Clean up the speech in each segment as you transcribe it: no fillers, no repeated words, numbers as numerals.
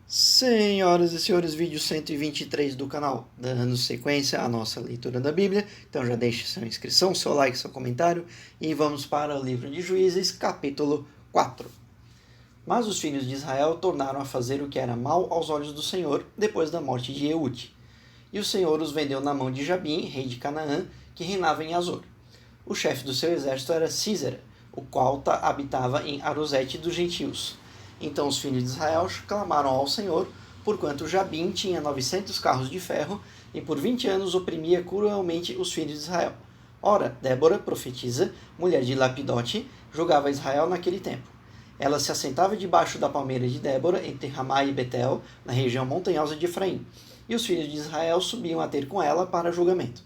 Senhoras e senhores, vídeo 123 do canal, dando sequência à nossa leitura da Bíblia. Então já deixe sua inscrição, seu like, seu comentário e vamos para o livro de Juízes, capítulo 4. Mas os filhos de Israel tornaram a fazer o que era mal aos olhos do Senhor depois da morte de Eude. E o Senhor os vendeu na mão de Jabim, rei de Canaã, que reinava em Azor. O chefe do seu exército era Sísera, o qual habitava em Arosete dos gentios. Então os filhos de Israel clamaram ao Senhor, porquanto Jabim tinha 900 carros de ferro, e por 20 anos oprimia cruelmente os filhos de Israel. Ora, Débora, profetisa, mulher de Lapidote, julgava Israel naquele tempo. Ela se assentava debaixo da palmeira de Débora, entre Ramá e Betel, na região montanhosa de Efraim, e os filhos de Israel subiam a ter com ela para julgamento.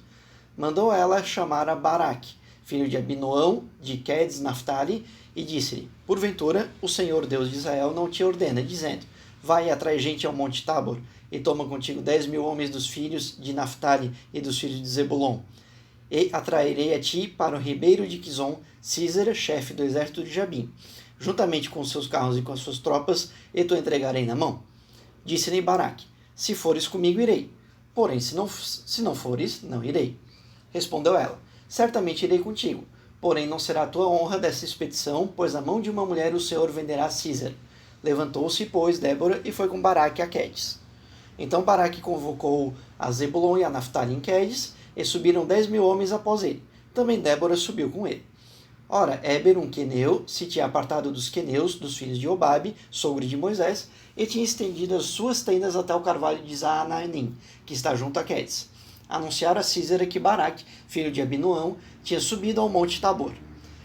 Mandou ela chamar a Baraque, filho de Abinoão, de Quedes, Naftali, e disse-lhe: Porventura, o Senhor Deus de Israel não te ordena, dizendo: Vai e atrai gente ao monte Tabor, e toma contigo 10.000 homens dos filhos de Naftali e dos filhos de Zebulon. E atrairei a ti para o ribeiro de Quizon, Sísera, chefe do exército de Jabim, juntamente com os seus carros e com as suas tropas, e tu entregarei na mão. Disse-lhe Baraque: Se fores comigo, irei. Porém, se não fores, não irei. Respondeu ela: Certamente irei contigo. Porém, não será a tua honra dessa expedição, pois na mão de uma mulher o Senhor venderá Sísera. Levantou-se, pois, Débora, e foi com Baraque a Quedes. Então Baraque convocou a Zebulon e a Naftali em Quedes, e subiram 10.000 homens após ele. Também Débora subiu com ele. Ora, Éber, um queneu, se tinha apartado dos queneus, dos filhos de Obabe, sogro de Moisés, e tinha estendido as suas tendas até o carvalho de Zaananim, que está junto a Quedes. Anunciaram a Sísera que Baraque, filho de Abinoão, tinha subido ao monte Tabor.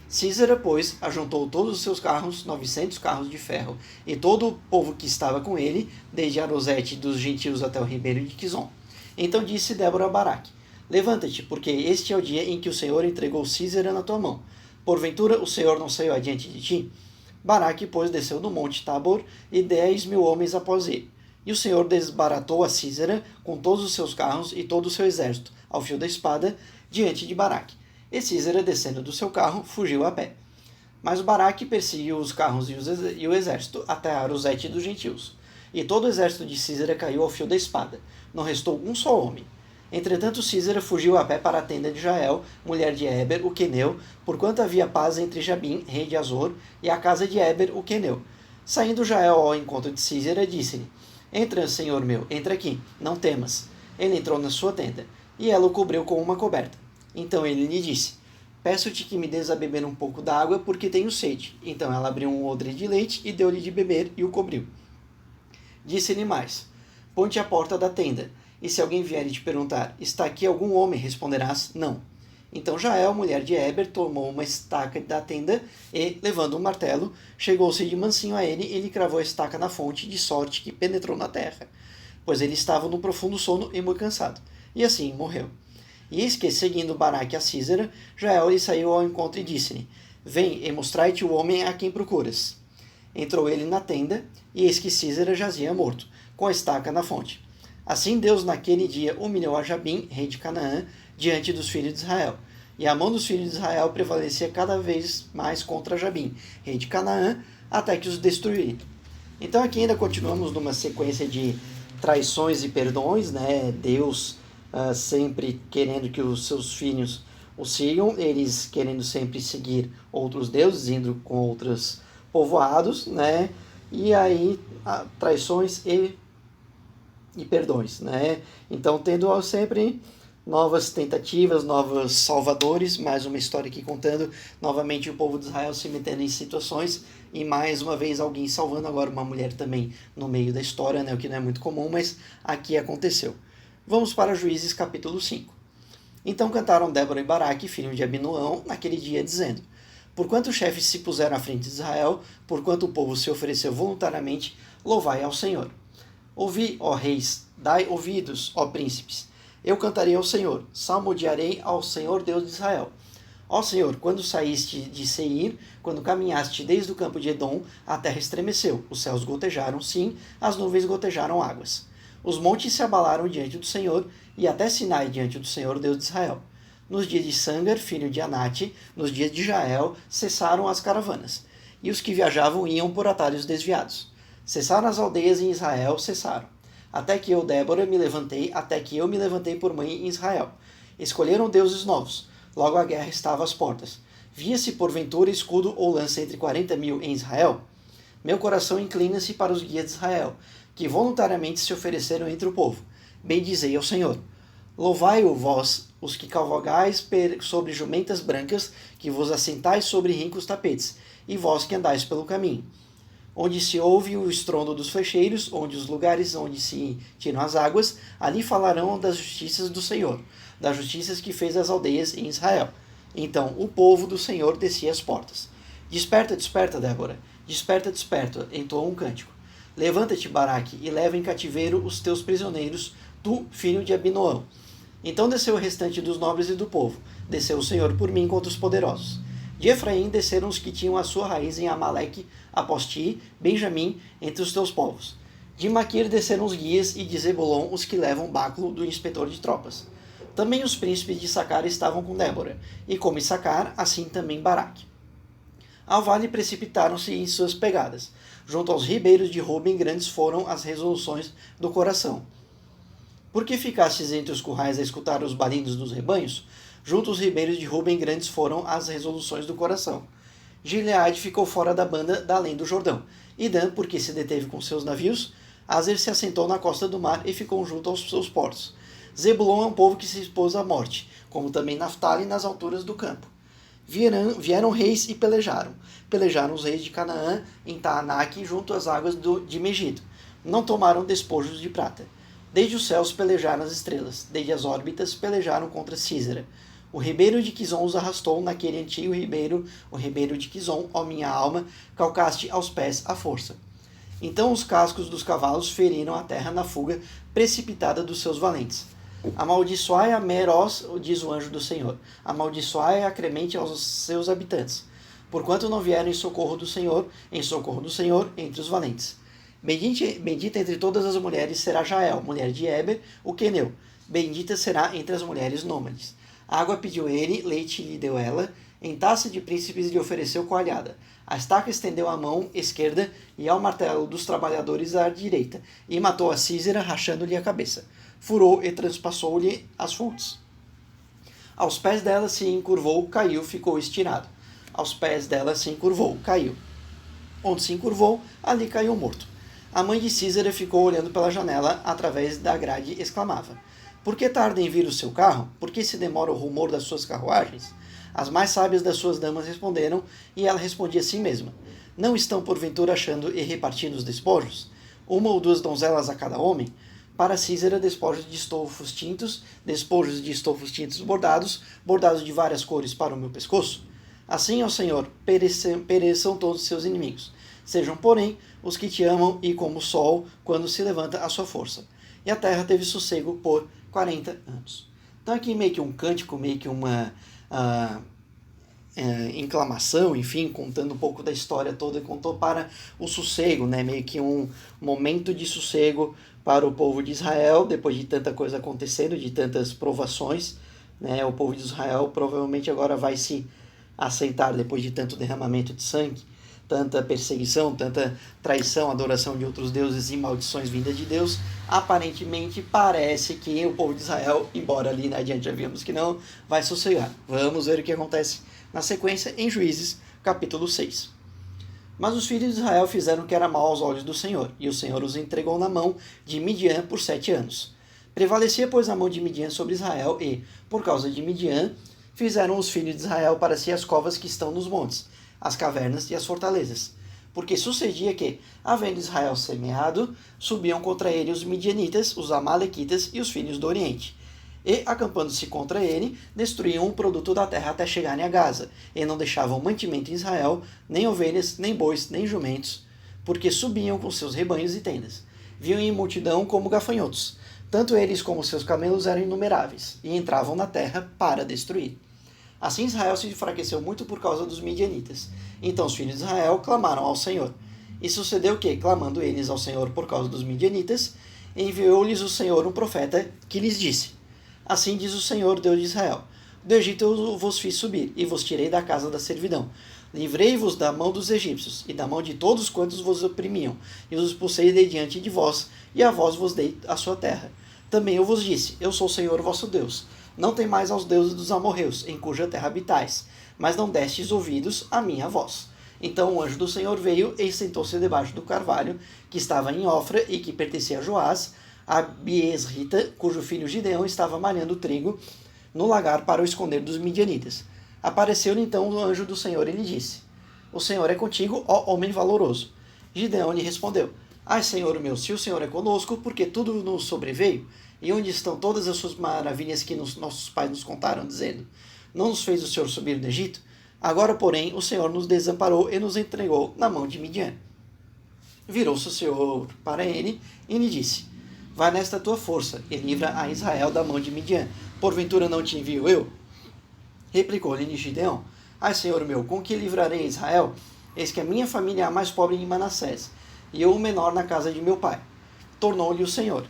Sísera, pois, ajuntou todos os seus carros, 900 carros de ferro, e todo o povo que estava com ele, desde Arosete dos gentios até o ribeiro de Quizon. Então disse Débora a Baraque: Levanta-te, porque este é o dia em que o Senhor entregou Sísera na tua mão. Porventura o Senhor não saiu adiante de ti? Baraque, pois, desceu do monte Tabor, e 10.000 homens após ele. E o Senhor desbaratou a Sísera com todos os seus carros e todo o seu exército, ao fio da espada, diante de Baraque. E Sísera, descendo do seu carro, fugiu a pé. Mas Baraque perseguiu os carros e o exército até Arosete dos gentios. E todo o exército de Sísera caiu ao fio da espada. Não restou um só homem. Entretanto, Sísera fugiu a pé para a tenda de Jael, mulher de Éber, o queneu, porquanto havia paz entre Jabim, rei de Azor, e a casa de Éber, o queneu. Saindo Jael ao encontro de Sísera, disse-lhe: Entra, senhor meu, entra aqui, não temas. Ele entrou na sua tenda, e ela o cobriu com uma coberta. Então ele lhe disse: Peço-te que me des a beber um pouco d'água, porque tenho sede. Então ela abriu um odre de leite e deu-lhe de beber e o cobriu. Disse-lhe mais: Ponte à porta da tenda, e se alguém vier e te perguntar: Está aqui algum homem? Responderás: Não. Então Jael, mulher de Éber, tomou uma estaca da tenda e, levando um martelo, chegou-se de mansinho a ele e lhe cravou a estaca na fonte, de sorte que penetrou na terra, pois ele estava num profundo sono e muito cansado. E assim morreu. E eis que, seguindo Baraque a Sísera, Jael lhe saiu ao encontro e disse-lhe: Vem e mostrai-te o homem a quem procuras. Entrou ele na tenda, e eis que Sísera jazia morto, com a estaca na fonte. Assim Deus naquele dia humilhou a Jabim, rei de Canaã, diante dos filhos de Israel. E a mão dos filhos de Israel prevalecia cada vez mais contra Jabim, rei de Canaã, até que os destruía. Então aqui ainda continuamos numa sequência de traições e perdões, né? Deus sempre querendo que os seus filhos o sigam, eles querendo sempre seguir outros deuses, indo com outros povoados, né? E aí traições e perdões, né? Então tendo sempre novas tentativas, novos salvadores, mais uma história aqui contando novamente o povo de Israel se metendo em situações e mais uma vez alguém salvando, agora uma mulher também no meio da história, né? O que não é muito comum, mas aqui aconteceu. Vamos para Juízes capítulo 5. Então cantaram Débora e Baraque, filho de Abinoão, naquele dia, dizendo: Porquanto os chefes se puseram à frente de Israel, porquanto o povo se ofereceu voluntariamente, louvai ao Senhor. Ouvi, ó reis, dai ouvidos, ó príncipes. Eu cantarei ao Senhor, salmodiarei ao Senhor Deus de Israel. Ó Senhor, quando saíste de Seir, quando caminhaste desde o campo de Edom, a terra estremeceu, os céus gotejaram, sim, as nuvens gotejaram águas. Os montes se abalaram diante do Senhor, e até Sinai diante do Senhor Deus de Israel. Nos dias de Sangar, filho de Anate, nos dias de Jael, cessaram as caravanas, e os que viajavam iam por atalhos desviados. Cessaram as aldeias em Israel, cessaram. Até que eu, Débora, me levantei por mãe em Israel. Escolheram deuses novos. Logo a guerra estava às portas. Via-se porventura escudo ou lança entre 40.000 em Israel? Meu coração inclina-se para os guias de Israel, que voluntariamente se ofereceram entre o povo. Bendizei ao Senhor. Louvai-o, vós, os que cavalgais sobre jumentas brancas, que vos assentais sobre ricos tapetes, e vós que andais pelo caminho. Onde se ouve o estrondo dos flecheiros, onde os lugares onde se tiram as águas, ali falarão das justiças do Senhor, das justiças que fez as aldeias em Israel. Então o povo do Senhor descia as portas. Desperta, desperta, Débora. Desperta, desperta, entoou um cântico. Levanta-te, Baraque, e leva em cativeiro os teus prisioneiros, tu, filho de Abinoão. Então desceu o restante dos nobres e do povo. Desceu o Senhor por mim contra os poderosos. De Efraim desceram os que tinham a sua raiz em Amaleque, após ti, Benjamim, entre os teus povos. De Maquir desceram os guias, e de Zebulon os que levam báculo do inspetor de tropas. Também os príncipes de Issacar estavam com Débora, e como Issacar, assim também Baraque. Ao vale precipitaram-se em suas pegadas. Junto aos ribeiros de Ruben grandes foram as resoluções do coração. Por que ficastes entre os currais a escutar os balidos dos rebanhos? Junto aos ribeiros de Ruben grandes foram as resoluções do coração. Gileade ficou fora da banda da além do Jordão. E Dan, porque se deteve com seus navios, Azer se assentou na costa do mar e ficou junto aos seus portos. Zebulon é um povo que se expôs à morte, como também Naftali nas alturas do campo. Vieram reis e pelejaram. Pelejaram os reis de Canaã em Taanaque junto às águas de Megido. Não tomaram despojos de prata. Desde os céus pelejaram as estrelas, desde as órbitas pelejaram contra Císera. O ribeiro de Quizon os arrastou naquele antigo ribeiro, o ribeiro de Quizon, ó minha alma, calcaste aos pés a força. Então os cascos dos cavalos feriram a terra na fuga precipitada dos seus valentes. Amaldiçoai a Meroz, diz o anjo do Senhor. Amaldiçoai a Cremente aos seus habitantes, porquanto não vieram em socorro do Senhor entre os valentes. Bendita entre todas as mulheres será Jael, mulher de Eber, o queneu. Bendita será entre as mulheres nômades. Água pediu ele, leite lhe deu ela, em taça de príncipes lhe ofereceu coalhada. A estaca estendeu a mão esquerda e ao martelo dos trabalhadores a direita, e matou a Císera, rachando-lhe a cabeça. Furou e transpassou-lhe as fontes. Aos pés dela se encurvou, caiu, ficou estirado. Aos pés dela se encurvou, caiu. Onde se encurvou, ali caiu morto. A mãe de Císera ficou olhando pela janela, através da grade, e exclamava: Por que tarda em vir o seu carro? Por que se demora o rumor das suas carruagens? As mais sábias das suas damas responderam, e ela respondia a si mesma: Não estão porventura achando e repartindo os despojos? Uma ou duas donzelas a cada homem? Para Císera, despojos de estofos tintos bordados, bordados de várias cores para o meu pescoço? Assim, ó Senhor, pereçam todos os seus inimigos. Sejam, porém, os que te amam e como o sol, quando se levanta a sua força. E a terra teve sossego por 40 anos. Então aqui meio que um cântico, meio que uma inclamação, enfim, contando um pouco da história toda, contou para o sossego, né? Meio que um momento de sossego para o povo de Israel, depois de tanta coisa acontecendo, de tantas provações, né? O povo de Israel provavelmente agora vai se assentar depois de tanto derramamento de sangue, tanta perseguição, tanta traição, adoração de outros deuses e maldições vindas de Deus. Aparentemente parece que o povo de Israel, embora ali adiante já vimos que não, vai sossegar. Vamos ver o que acontece na sequência em Juízes, capítulo 6. Mas os filhos de Israel fizeram o que era mal aos olhos do Senhor, e o Senhor os entregou na mão de Midian por 7 anos. Prevalecia, pois, a mão de Midian sobre Israel, e, por causa de Midian, fizeram os filhos de Israel para si as covas que estão nos montes, as cavernas e as fortalezas. Porque sucedia que, havendo Israel semeado, subiam contra ele os midianitas, os amalequitas e os filhos do Oriente. E, acampando-se contra ele, destruíam o produto da terra até chegarem a Gaza, e não deixavam mantimento em Israel, nem ovelhas, nem bois, nem jumentos, porque subiam com seus rebanhos e tendas. Viam em multidão como gafanhotos. Tanto eles como seus camelos eram inumeráveis, e entravam na terra para destruir. Assim Israel se enfraqueceu muito por causa dos midianitas. Então os filhos de Israel clamaram ao Senhor. E sucedeu que, clamando eles ao Senhor por causa dos midianitas, enviou-lhes o Senhor um profeta que lhes disse: Assim diz o Senhor, Deus de Israel: Do Egito eu vos fiz subir, e vos tirei da casa da servidão. Livrei-vos da mão dos egípcios, e da mão de todos quantos vos oprimiam, e os expulsei de diante de vós, e a vós vos dei a sua terra. Também eu vos disse, eu sou o Senhor vosso Deus. Não temais aos deuses dos amorreus, em cuja terra habitais, mas não destes ouvidos à minha voz. Então o anjo do Senhor veio e sentou-se debaixo do carvalho, que estava em Ofra, e que pertencia a Joás, a Biesrita, cujo filho Gideão estava malhando trigo no lagar para o esconder dos midianitas. Apareceu-lhe então o anjo do Senhor e lhe disse, o Senhor é contigo, ó homem valoroso. Gideão lhe respondeu, ai, Senhor meu, se o Senhor é conosco, porque tudo nos sobreveio, e onde estão todas as suas maravilhas que nossos pais nos contaram, dizendo, não nos fez o Senhor subir do Egito? Agora, porém, o Senhor nos desamparou e nos entregou na mão de Midian. Virou-se o Senhor para ele e lhe disse, vai nesta tua força e livra a Israel da mão de Midian. Porventura não te envio eu? Replicou-lhe Gideão, ai, Senhor meu, com que livrarei Israel? Eis que a minha família é a mais pobre de Manassés, e eu o menor na casa de meu pai. Tornou-lhe o Senhor,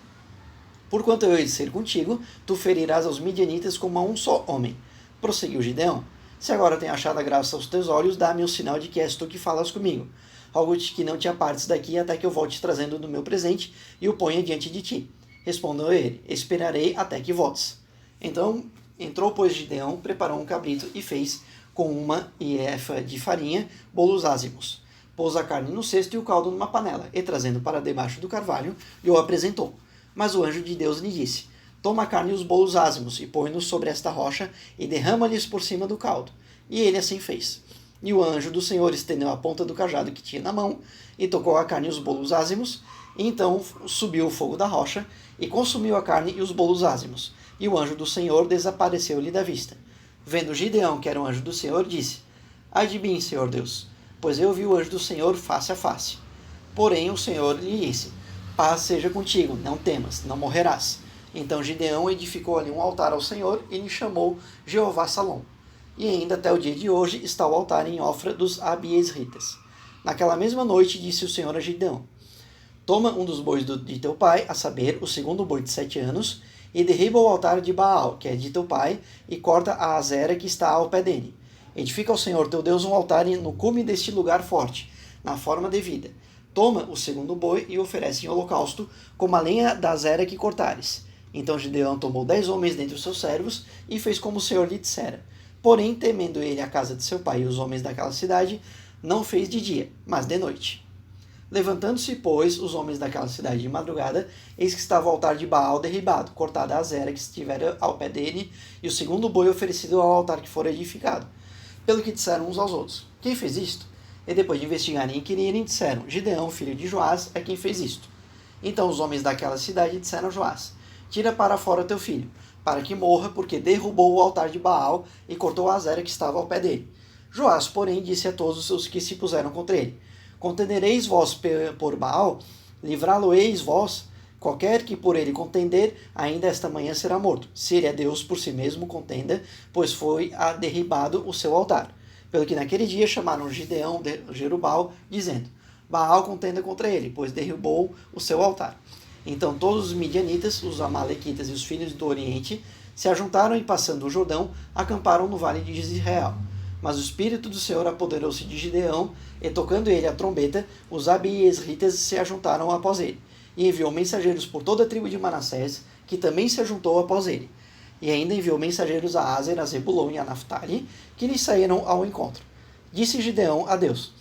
porquanto eu hei de ser contigo, tu ferirás aos midianitas como a um só homem. Prosseguiu Gideão, se agora tenho achado a graça aos teus olhos, dá-me o sinal de que és tu que falas comigo. Rogo-te que não te apartes daqui até que eu volte trazendo do meu presente e o ponha diante de ti. Respondeu ele, esperarei até que voltes. Então entrou, pois, Gideão, preparou um cabrito e fez, com uma efa de farinha, bolos ázimos. Pôs a carne no cesto e o caldo numa panela, e trazendo para debaixo do carvalho, lhe o apresentou. Mas o anjo de Deus lhe disse, toma a carne e os bolos ázimos, e põe-nos sobre esta rocha, e derrama-lhes por cima do caldo. E ele assim fez. E o anjo do Senhor estendeu a ponta do cajado que tinha na mão, e tocou a carne e os bolos ázimos, e então subiu o fogo da rocha, e consumiu a carne e os bolos ázimos. E o anjo do Senhor desapareceu-lhe da vista. Vendo Gideão que era o anjo do Senhor, disse, ai de mim, Senhor Deus, pois eu vi o anjo do Senhor face a face. Porém o Senhor lhe disse, paz seja contigo, não temas, não morrerás. Então Gideão edificou ali um altar ao Senhor e lhe chamou Jeová Salom. E ainda até o dia de hoje está o altar em Ofra dos Abiesritas. Naquela mesma noite disse o Senhor a Gideão, toma um dos bois de teu pai, a saber, o segundo boi de 7 anos, e derriba o altar de Baal, que é de teu pai, e corta a azera que está ao pé dele. Edifica ao Senhor teu Deus um altar no cume deste lugar forte, na forma devida. Toma o segundo boi e oferece em holocausto, como a lenha da azera que cortares. Então Gideão tomou 10 homens dentre os seus servos, e fez como o Senhor lhe dissera. Porém, temendo ele a casa de seu pai e os homens daquela cidade, não fez de dia, mas de noite. Levantando-se, pois, os homens daquela cidade de madrugada, eis que estava o altar de Baal derribado, cortada a azera que estivera ao pé dele, e o segundo boi oferecido ao altar que fora edificado. Pelo que disseram uns aos outros, quem fez isto? E depois de investigarem e inquirirem, disseram, Gideão, filho de Joás, é quem fez isto. Então os homens daquela cidade disseram a Joás, tira para fora teu filho, para que morra, porque derrubou o altar de Baal e cortou a azera que estava ao pé dele. Joás, porém, disse a todos os que se puseram contra ele, contendereis vós por Baal, livrá-lo-eis vós, qualquer que por ele contender, ainda esta manhã será morto. Se ele é Deus por si mesmo, contenda, pois foi derribado o seu altar. Pelo que naquele dia chamaram Gideão de Jerubal, dizendo, Baal contenda contra ele, pois derrubou o seu altar. Então todos os midianitas, os amalequitas e os filhos do Oriente se ajuntaram e, passando o Jordão, acamparam no vale de Israel. Mas o Espírito do Senhor apoderou-se de Gideão, e tocando ele a trombeta, os abiesritas se ajuntaram após ele, e enviou mensageiros por toda a tribo de Manassés, que também se ajuntou após ele. E ainda enviou mensageiros a Aser, a Zebulon e a Naphtali, que lhe saíram ao encontro. Disse Gideão a Deus,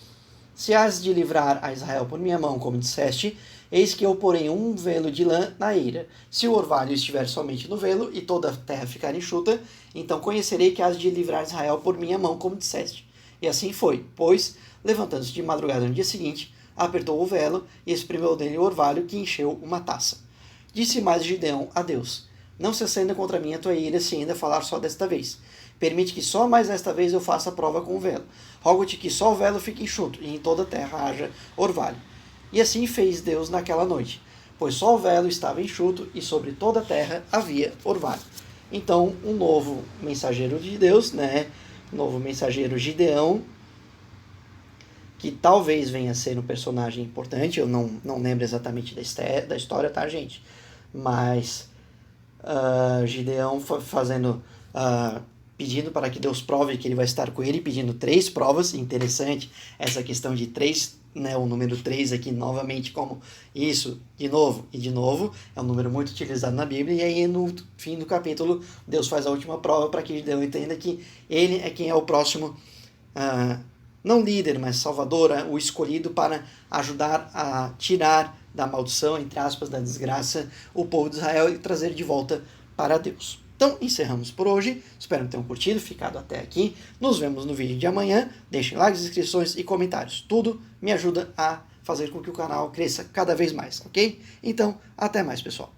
se has de livrar a Israel por minha mão, como disseste, eis que eu porei um velo de lã na eira. Se o orvalho estiver somente no velo, e toda a terra ficar enxuta, então conhecerei que has de livrar Israel por minha mão, como disseste. E assim foi, pois, levantando-se de madrugada no dia seguinte, apertou o velo e espremeu dele o orvalho, que encheu uma taça. Disse mais Gideão a Deus, não se acenda contra mim a tua ira, se ainda falar só desta vez. Permite que só mais esta vez eu faça a prova com o velo. Rogo-te que só o velo fique enxuto, e em toda a terra haja orvalho. E assim fez Deus naquela noite, pois só o velo estava enxuto, e sobre toda a terra havia orvalho. Então, um novo mensageiro de Deus, novo mensageiro Gideão, que talvez venha a ser um personagem importante, eu não lembro exatamente da história, tá, gente? Mas Gideão foi fazendo pedindo para que Deus prove que ele vai estar com ele, pedindo 3 provas. Interessante essa questão de 3, né, o número 3 aqui novamente como isso, de novo e de novo, é um número muito utilizado na Bíblia, e aí no fim do capítulo Deus faz a última prova para que Deus entenda que ele é quem é o próximo, não líder, mas salvador, o escolhido para ajudar a tirar da maldição, entre aspas, da desgraça, o povo de Israel e trazer de volta para Deus. Então, encerramos por hoje. Espero que tenham curtido, ficado até aqui. Nos vemos no vídeo de amanhã. Deixem likes, inscrições e comentários. Tudo me ajuda a fazer com que o canal cresça cada vez mais, ok? Então, até mais, pessoal.